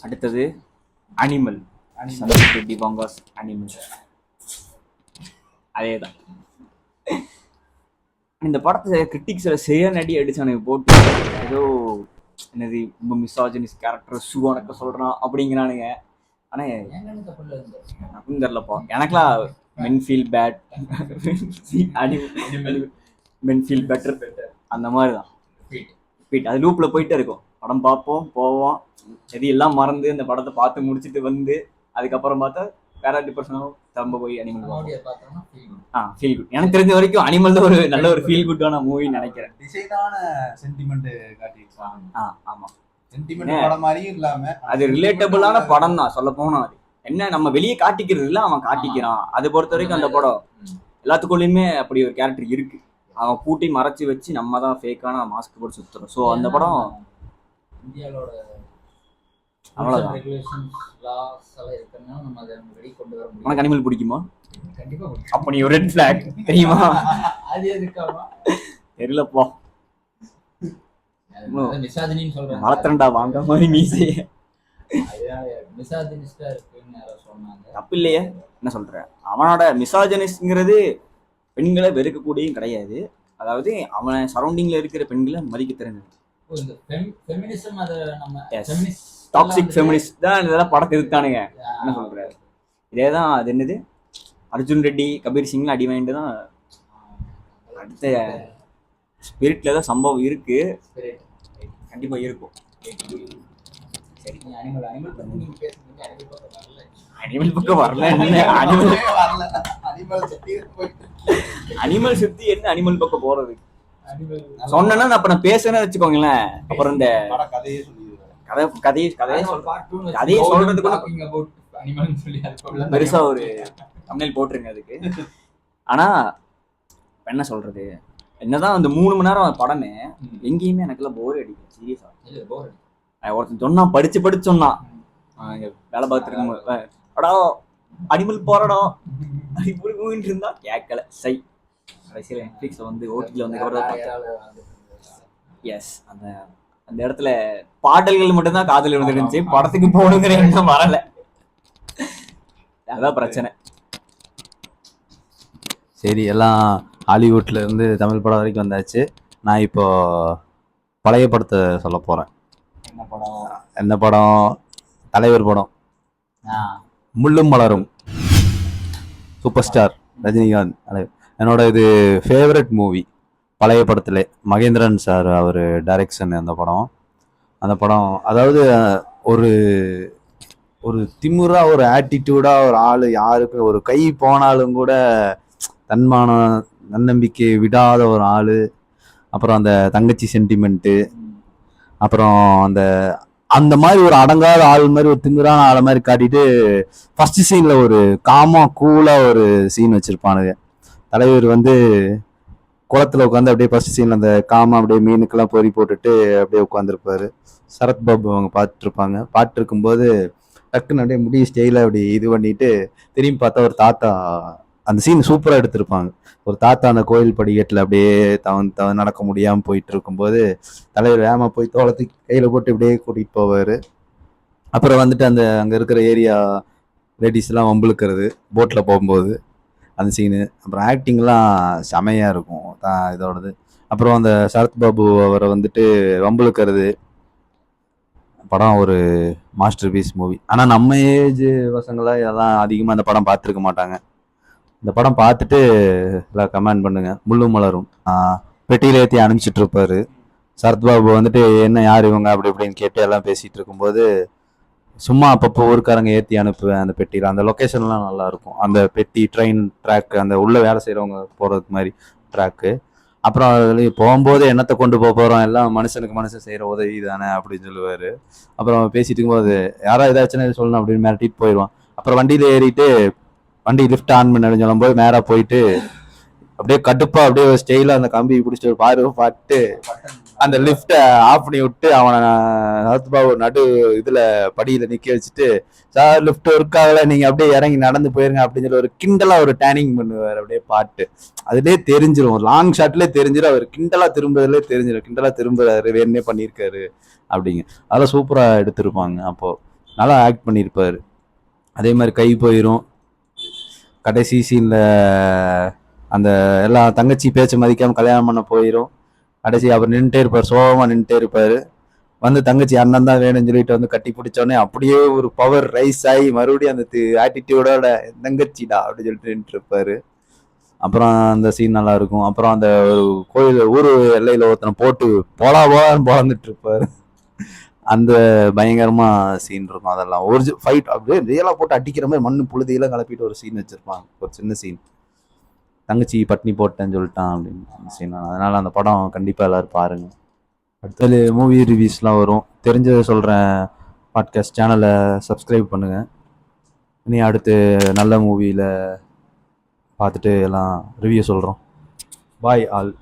அடுத்தது animal. Santhosh Reddy பாங்காஸ் animal. அதேதான். இந்த படத்தை கிரிட்டிக்ஸ்ல சரியான அடி அடிச்சானுங்க போட்டு. ஏதோ என்னது ரொம்ப மிசாஜினிஸ் கேரக்டர் சுவானக்க சொல்றான் அப்படிங்கிறானுங்க. ஆனா அப்படின்னு தெரியலப்பா. எனக்குலாம் men feel bad, men feel better அந்த மாதிரி தான். அது லூப்ல போயிட்டே இருக்கும். படம் பார்ப்போம் போவோம், எது எல்லாம் மறந்து இந்த படத்தை பார்த்து முடிச்சுட்டு வந்து அதுக்கப்புறம் பார்த்தா வேற டிப்ரெஷனும் திரும்ப போய் அனிமல் ஃபீல் குட். எனக்கு தெரிஞ்ச வரைக்கும் அனிமல் தான் ஒரு நல்ல ஒரு ஃபீல் குட்டான மூவின்னு நினைக்கிறேன். டிசைனான சென்டிமெண்ட் காட்டியிருக்காங்க. ஆமா, சென்டிமெண்ட் படம் மாதிரியும் இல்லாம அது ரிலேட்டபிளான படம் தான். சொல்ல போனா அது என்ன நம்ம வெளியே காட்டிக்கிறது இல்லை, அவன் காட்டிக்கிறான். அதை பொறுத்த வரைக்கும் அந்த படம் எல்லாத்துக்குள்ளயுமே அப்படி ஒரு கேரக்டர் இருக்கு. அவன் கூட்டி மறைச்சி வச்சு நம்ம தான் ஃபேக்கான மாஸ்க் போட்டு சுத்துறோம். ஸோ அந்த படம் இந்தியாவோட அவ்வளோதான். உனக்கு அனிமல் பிடிக்குமா? அப்ப நீ ஒரு ரெட் ஃபிளாக் தெரியுமா? தெரியலப்பா. வளர்த்துறா வாங்க மாதிரி மீசைய தப்பு இல்லையே. என்ன சொல்ற? அவனோட மிசாஜனிஸ்ட்ங்கிறது பெண்களை வெறுக்கக்கூடியும் கிடையாது. அதாவது அவன் சரௌண்டிங்ல இருக்கிற பெண்களை மதிக்க தெரிஞ்சது. டாக்ஸிக் ஃபெமினிஸ்ட் தான் இதெல்லாம் படத்தை இருக்கானுங்க. என்ன சொல்ற? இதேதான். அது என்னது அர்ஜுன் ரெட்டி கபீர் சிங்லாம் அடி வாங்கிட்டு தான் அடுத்த ஸ்பிரிட்ல தான் சம்பவம் இருக்கு. கண்டிப்பா இருக்கும். அனிமல் பக்கம் வரல. அனிமல் சுத்தி என்ன அனிமல் பக்கம் போறது சொன்னா அப்ப நான் பேசுறேன்னு வச்சுக்கோங்களேன். அப்புறம் இந்த கதையை சொல்றதுக்கு பெருசா ஒரு தமிழ் போட்டுருங்க அதுக்கு. ஆனா என்ன சொல்றது, என்னதான் அந்த 3 மணி நேரம் படமே எங்கேயுமே எனக்குலாம் போர் அடிக்கும். சீரியஸா ஒருத்தன் சொன்னான், படிச்சு சொன்னான் வேலை பார்த்துருக்க அடா அனிமல் போறடா இப்படி இருந்தா கேட்கல. சை கடைசியில் நெட்ஃப்ளிக்ஸ்ல வந்து ஓடிடியில் வந்து எஸ் அந்த அந்த இடத்துல பாடல்கள் மட்டும்தான் காதல் இருந்துருந்துச்சு. படத்துக்கு போகணுங்கிற எண்ணம் வரல. அதான் பிரச்சனை. சரி, எல்லாம் ஹாலிவுட்ல இருந்து தமிழ் படம் வரைக்கும் வந்தாச்சு. நான் இப்போ பழைய படத்தை சொல்ல போறேன். என்ன படம்? தலைவர் படம். முள்ளும் மலரும். Super star Rajinikanth. என்னோட இது ஃபேவரட் மூவி. பழைய படத்துல மகேந்திரன் சார் அவர் டைரக்ஷன். அந்த படம் அதாவது ஒரு ஒரு திமுறா ஒரு ஆட்டிடியூடா ஒரு ஆளு, யாருக்கு ஒரு கை போனாலும் கூட தன்மானம் நன்னம்பிக்கை விடாத ஒரு ஆளு. அப்புறம் அந்த தங்கச்சி சென்டிமெண்ட்டு, அப்புறம் அந்த அந்த மாதிரி ஒரு அடங்காத ஆள் மாதிரி ஒரு திமுறான ஆளை மாதிரி காட்டிட்டு ஃபர்ஸ்ட் சீன்ல ஒரு காமா கூலா ஒரு சீன் வச்சிருப்பானுங்க. தலைவர் வந்து குளத்துல உட்காந்து அப்படியே ஃபர்ஸ்ட் சீன்ல அந்த காமா அப்படியே மீனுக்கெல்லாம் பொறி போட்டுட்டு அப்படியே உட்காந்துருப்பாரு. சரத் பாபு அவங்க பார்த்துட்டு இருப்பாங்க. பார்த்துட்டு இருக்கும்போது டக்குன்னு அப்படியே முடி ஸ்டைல அப்படி இது பண்ணிட்டு திரும்பி பார்த்தா ஒரு தாத்தா. அந்த சீன் சூப்பரா எடுத்திருப்பாங்க. ஒரு தாத்தா அந்த கோயில் படிக்கட்டுல அப்படியே தவன் நடக்க முடியாம போயிட்டு இருக்கும்போது தலைவர் வேமா போய் தோளத்துக்கு கையில போட்டு இப்படியே கூட்டிட்டு போவாரு. அப்புறம் வந்துட்டு அந்த அங்க இருக்கிற ஏரியா லேடிஸ் எல்லாம் வம்புழுக்கிறது போட்ல போகும்போது அந்த சீனு. அப்புறம் ஆக்டிங்லாம் செமையா இருக்கும் இதோடது. அப்புறம் அந்த சரத் பாபு அவரை வந்துட்டு வம்புழுக்கிறது. படம் ஒரு மாஸ்டர் பீஸ் மூவி. ஆனால் நம்ம ஏஜ் பசங்களாம் இதெல்லாம் அதிகமாக இந்த படம் பார்த்துருக்க மாட்டாங்க. இந்த படம் பார்த்துட்டு எல்லாம் கமெண்ட் பண்ணுங்க. முள்ளும் மலரும். பெட்டியில ஏற்றி அனுப்பிச்சிட்டு இருப்பாரு. சரத்பாபு வந்துட்டு என்ன யார் இவங்க அப்படி இப்படின்னு கேட்டு எல்லாம் பேசிட்டு இருக்கும்போது சும்மா அப்பப்போ ஊருக்காரங்க ஏற்றி அனுப்புவேன் அந்த பெட்டியில். அந்த லொக்கேஷன்லாம் நல்லா இருக்கும். அந்த பெட்டி ட்ரெயின் ட்ராக், அந்த உள்ள வேலை செய்கிறவங்க போகிறதுக்கு மாதிரி ட்ராக்கு. அப்புறம் அதுலேயும் போகும்போது என்னத்தை கொண்டு போகிறோம், எல்லாம் மனுஷனுக்கு மனுஷன் செய்கிற உதவி தானே அப்படின்னு சொல்லுவார். அப்புறம் பேசிட்டு இருக்கும்போது யாராவது ஏதாச்சும் சொல்லணும் அப்படின்னு மிரட்டிட்டு போயிடுவான். அப்புறம் வண்டியில் ஏறிட்டு வண்டி லிஃப்ட் ஆன் பண்ணு சொல்லும்போது நேராக போயிட்டு அப்படியே கடுப்பா அப்படியே ஸ்டெயிலாக அந்த கம்பி பிடிச்சிட்டு பாட்டு அந்த லிஃப்டை ஆஃப் பண்ணி விட்டு அவனை சரத்பாபு நடு இதில் படியில் நிற்க வச்சுட்டு, சார் லிஃப்ட் ஒர்க் ஆகலை, நீங்கள் அப்படியே இறங்கி நடந்து போயிருங்க அப்படின்னு சொல்லி ஒரு கிண்டலாக ஒரு டேனிங் பண்ணுவார். அப்படியே பாட்டு அதுலேயே தெரிஞ்சிடும், ஒரு லாங் ஷாட்லேயே தெரிஞ்சிடும் அவர் கிண்டலாக திரும்புறதுலேயே தெரிஞ்சிடும் கிண்டலாக திரும்புறாரு, வேணுன்னே பண்ணியிருக்காரு அப்படிங்க. அதெல்லாம் சூப்பராக எடுத்திருப்பாங்க. அப்போது நல்லா ஆக்ட் பண்ணியிருப்பார். அதே மாதிரி கை போயிடும். கடைசி சீனில் அந்த எல்லா தங்கச்சி பேச்சை மதிக்காமல் கல்யாணம் பண்ண போயிடும். கடைசி அவர் நின்றுட்டே இருப்பார், சோகமாக நின்றுட்டே இருப்பார். வந்து தங்கச்சி அண்ணன் தான் வேணும்னு சொல்லிட்டு வந்து கட்டி பிடிச்சோடனே அப்படியே ஒரு பவர் ரைஸ் ஆகி மறுபடியும் அந்த ஆட்டிடியூடோட தங்கச்சிடா அப்படின்னு சொல்லிட்டு நின்றுட்டு இருப்பாரு. அப்புறம் அந்த சீன் நல்லா இருக்கும். அப்புறம் அந்த ஒரு கோயில் ஊர் எல்லையில் ஒருத்தனை போட்டு போலான்னு பொழந்துட்டு இருப்பாரு. அந்த பயங்கரமா சீன் இருக்கும். அதெல்லாம் ஒரு ஃபைட் அப்படியே ரியலாக போட்டு அடிக்கிற மாதிரி மண்ணு புழுதியெல்லாம் கலப்பிட்டு ஒரு சீன் வச்சிருப்பாங்க, ஒரு சின்ன சீன். தங்கச்சி பட்னி போட்டேன்னு சொல்லிட்டான் அப்படின்னு சீன். அதனால அந்த படம் கண்டிப்பாக எல்லாரும் பாருங்க. அடுத்தது மூவி ரிவ்யூஸ்லாம் வரும், தெரிஞ்சதை சொல்கிறேன். பாட்காஸ்ட் சேனலை சப்ஸ்கிரைப் பண்ணுங்கள். இனி அடுத்து நல்ல மூவியில் பார்த்துட்டு எல்லாம் ரிவ்யூ சொல்கிறோம். Bye all.